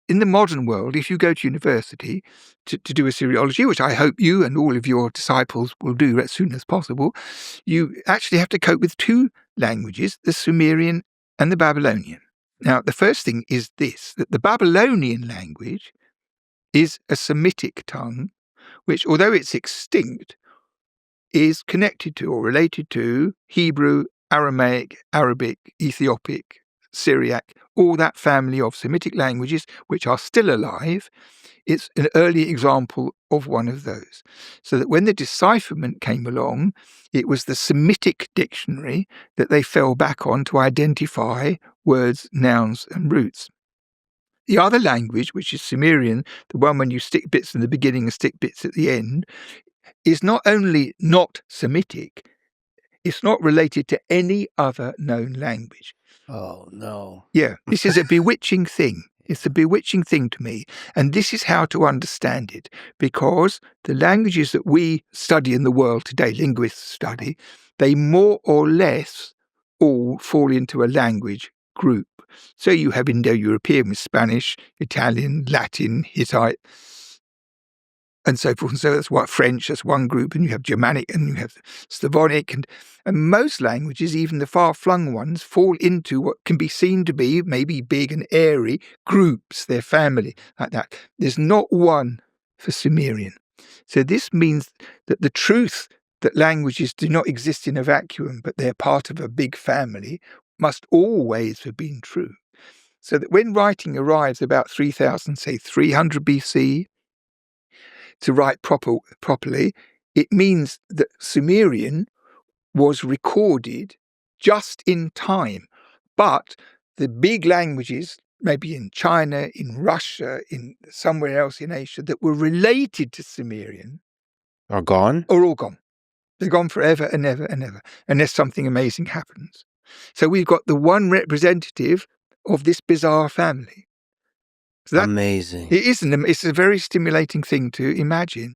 in the modern world, if you go to university to do Assyriology, which I hope you and all of your disciples will do as soon as possible, you actually have to cope with two languages, the Sumerian and the Babylonian. Now, the first thing is this, that the Babylonian language is a Semitic tongue, which, although it's extinct, is connected to or related to Hebrew, Aramaic, Arabic, Ethiopic, Syriac, all that family of Semitic languages which are still alive. It's an early example of one of those. So that when the decipherment came along, it was the Semitic dictionary that they fell back on to identify words, nouns, and roots. The other language, which is Sumerian, the one when you stick bits in the beginning and stick bits at the end, is not only not Semitic, it's not related to any other known language. Oh, no. Yeah, this is a bewitching thing. It's a bewitching thing to me. And this is how to understand it, because the languages that we study in the world today, linguists study, they more or less all fall into a language group. So you have Indo-European with Spanish, Italian, Latin, Hittite, and so forth. And so that's what French, that's one group, and you have Germanic and you have Slavonic, and most languages, even the far-flung ones, fall into what can be seen to be maybe big and airy groups, their family, like that. There's not one for Sumerian. So this means that the truth that languages do not exist in a vacuum, but they're part of a big family, must always have been true. So that when writing arrives about 300 BC, to write properly, it means that Sumerian was recorded just in time. But the big languages, maybe in China, in Russia, in somewhere else in Asia, that were related to Sumerian Are gone? are all gone. They're gone forever and ever and ever, unless something amazing happens. So we've got the one representative of this bizarre family. So Amazing. It's a very stimulating thing to imagine.